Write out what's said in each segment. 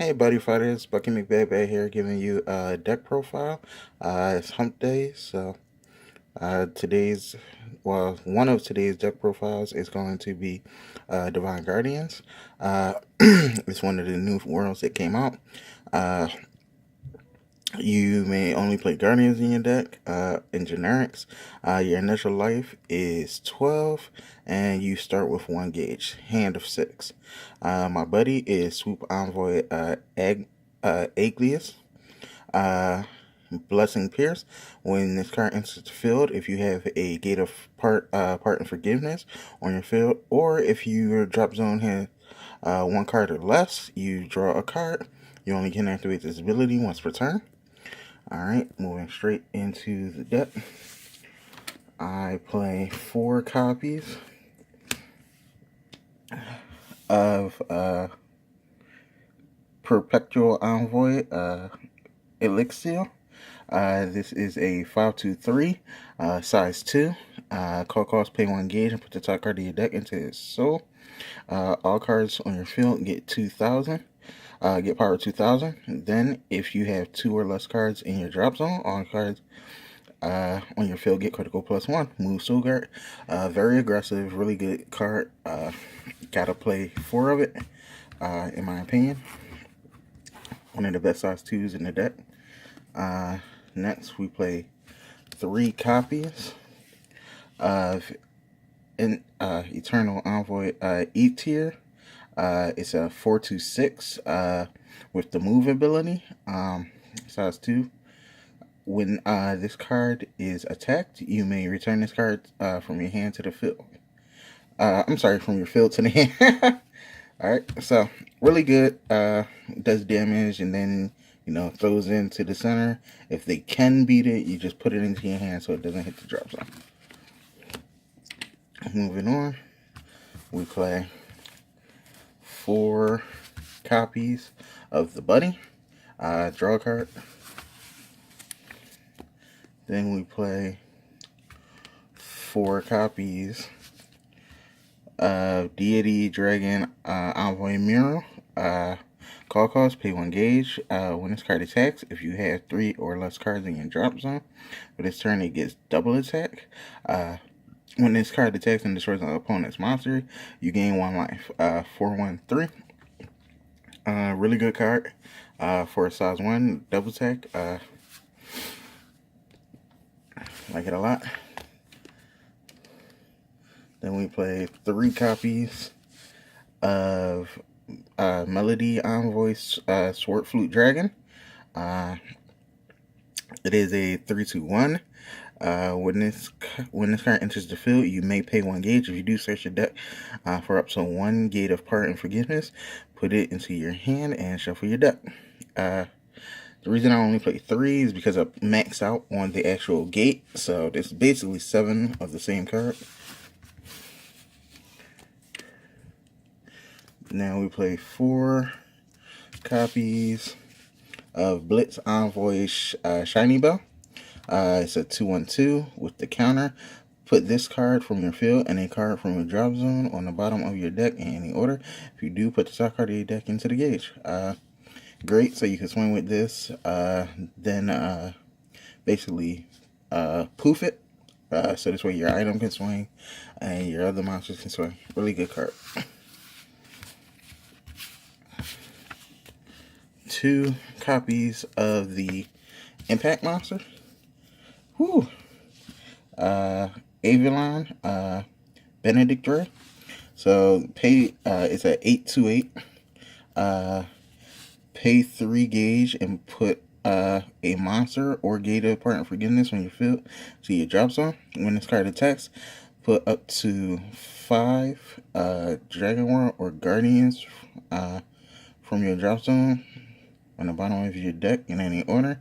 Hey Buddyfighters, Bucky McBaby here giving you a deck profile. It's Hump Day, so today's, one of today's deck profiles is going to be Divine Guardians. It's one of the new worlds that came out. You may only play Guardians in your deck. In generics, your initial life is 12, and you start with 1 gauge, hand of 6. My buddy is Swoop Envoy Aettir. Blessing Pierce. When this card enters the field, if you have a Gate of Parden Forgiveness on your field, or if your drop zone has 1 card or less, you draw a card. You only can activate this ability once per turn. Alright, moving straight into the deck. I play 4 copies of Perpetual Envoy Elixiel. This is a 5/2/3, size 2. Call cost, pay 1 gauge, and put the top card of your deck into its soul. All cards on your field get 2,000. Get power 2,000. Then, if you have 2 or less cards in your drop zone, all cards on your field get critical +1. Move Soul Guard. Very aggressive, really good card. Gotta play 4 of it, in my opinion. One of the best size 2s in the deck. Next, we play 3 copies of Eternal Envoy Aettir. It's a 4/2/6 with the move ability, size 2. When this card is attacked, you may return this card from your hand to the field. I'm sorry, from your field to the hand. Alright, so really good. Does damage and then, throws into the center. If they can beat it, you just put it into your hand so it doesn't hit the drop zone. Moving on, we play 4 copies of the Buddy. Draw a card. Then we play 4 copies of Deity, Dragon, Envoy, Muriel. Call cost, pay 1 gauge. When this card attacks, if you have 3 or less cards in your drop zone, for this turn it gets double attack. When this card attacks and destroys an opponent's monster, you gain 1 life. 4/1/3. Really good card for a size 1 double attack. Like it a lot. Then we play 3 copies of Melody Envoy Sword Flute Dragon. It is a 3/2/1. When this card enters the field, you may pay 1 gauge. If you do, search your deck for up to 1 Gate of Parden Forgiveness. Put it into your hand and shuffle your deck. The reason I only play 3 is because I maxed out on the actual gate. So there's basically 7 of the same card. Now we play 4 copies of Blitz Envoy Shinybell. It's a 2/1/2 with the counter. Put this card from your field and a card from your drop zone on the bottom of your deck in any order. If you do, put the top card of your deck into the gauge. Great, so you can swing with this. Then basically poof it. So this way your item can swing and your other monsters can swing. Really good card. 2 copies of the Impact Monster. Whew. Avalon, Benedict Ray. So pay it's at 8/8. Pay 3 gauge and put a monster or Gate of Parden Forgiveness on your field to your drop zone. When this card attacks, put up to 5 Dragon World or Guardians from your drop zone on the bottom of your deck in any order.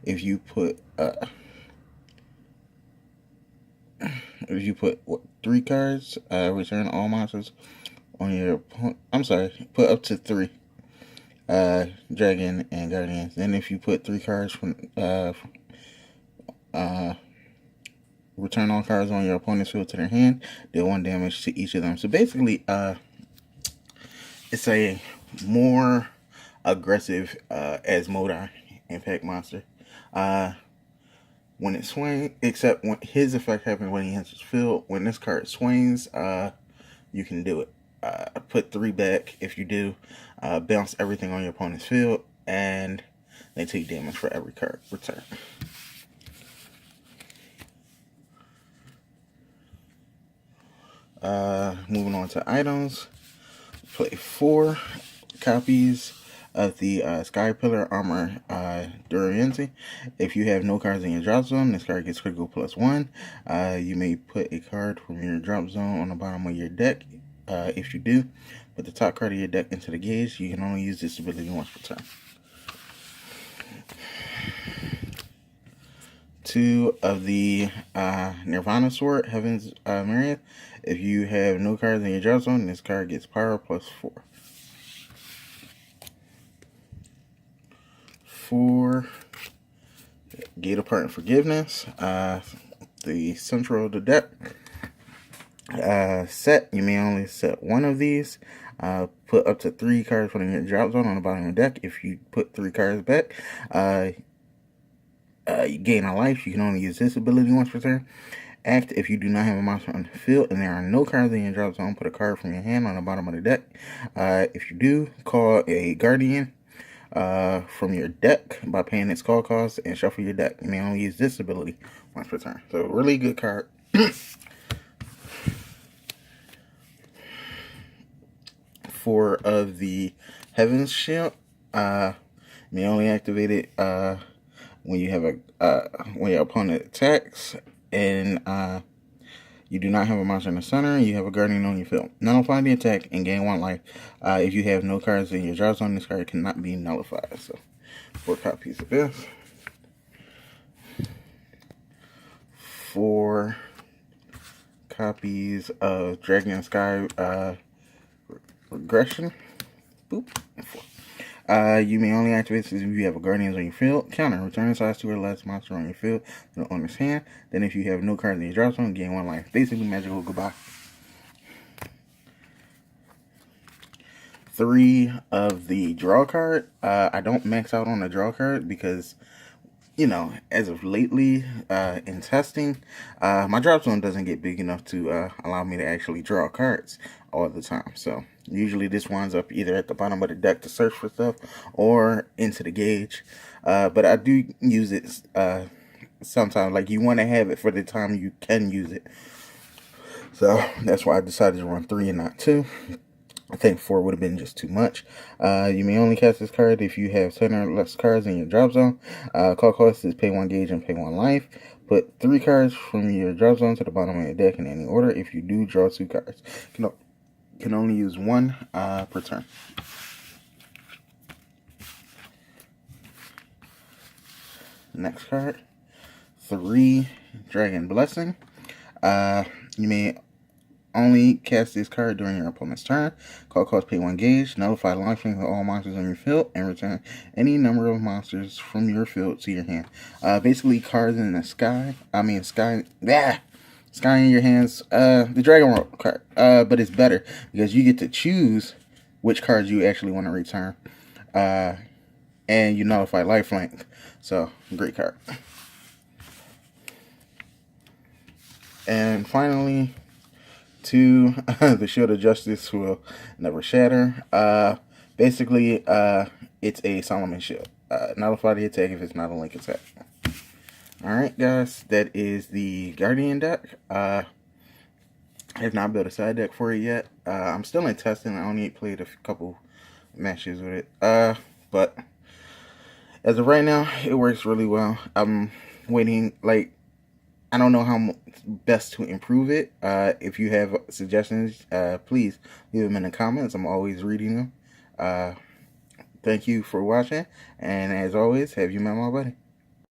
If you put 3 cards, return all monsters on your opponent. I'm sorry, put up to 3 Dragon and Guardians. Then if you put 3 cards from return all cards on your opponent's field to their hand, deal 1 damage to each of them. So basically, it's a more aggressive as Modar impact monster. When it swings, except when his effect happens when he enters field. When this card swings, you can do it. Put 3 back. If you do, bounce everything on your opponent's field, and they take damage for every card return. Moving on to items. Play 4 copies of the Sky Pillar Armor Doreamarti. If you have no cards in your drop zone, this card gets critical +1. You may put a card from your drop zone on the bottom of your deck. If you do, put the top card of your deck into the gauge. You can only use this ability once per turn. 2 of the Nirvana Sword, Heaven's Myriad. If you have no cards in your drop zone, this card gets power +4. 4 Gate of Pardon Forgiveness. The central of the deck. Set, you may only set 1 of these. Put up to 3 cards from your drop zone on the bottom of the deck. If you put 3 cards back, you gain a life. You can only use this ability once per turn. Act, if you do not have a monster on the field and there are no cards in your drop zone, put a card from your hand on the bottom of the deck. If you do, call a Guardian from your deck by paying its call cost and shuffle your deck. You may only use this ability once per turn. So, really good card. 4 of the Heaven's Shield. May only activate it when you have when your opponent attacks and you do not have a monster in the center. You have a Guardian on your field. Nullify the attack and gain 1 life. If you have no cards in your drop zone, this card cannot be nullified. So, 4 copies of this. 4 copies of Dragon Sky Regession. Boop. 4. You may only activate this if you have a Guardians on your field. Counter. Return the size 2 or less monster on your field to the owner's hand. Then if you have no cards in your drop zone, gain 1 life. Basically, magical goodbye. 3 of the draw card. I don't max out on the draw card because, you know, as of lately, in testing, my drop zone doesn't get big enough to allow me to actually draw cards all the time. So, usually this winds up either at the bottom of the deck to search for stuff or into the gauge. But I do use it sometimes. Like, you want to have it for the time you can use it. So, that's why I decided to run 3 and not 2. I think 4 would have been just too much. You may only cast this card if you have 10 or less cards in your drop zone. Call cost is pay 1 gauge and pay 1 life. Put 3 cards from your drop zone to the bottom of your deck in any order. If you do, draw 2 cards. Can only use 1 per turn. Next card. 3 Dragon Blessing. You may only cast this card during your opponent's turn. Call cost, pay 1 gauge. Nullify lifelink of all monsters on your field. And return any number of monsters from your field to your hand. Basically, cards in the sky. Sky in your hands. The Dragon World card. But it's better because you get to choose which cards you actually want to return. And you nullify lifelink. So, great card. And finally, 2, the Shield of Justice will never shatter. Basically, it's a Solomon Shield. Nullify the attack if it's not a link attack. Alright, guys, that is the Guardian deck. I have not built a side deck for it yet. I'm still in testing. I only played a couple matches with it. But as of right now, it works really well. I'm waiting, like, I don't know how best to improve it. If you have suggestions, please leave them in the comments. I'm always reading them. Thank you for watching. And as always, have you met my buddy?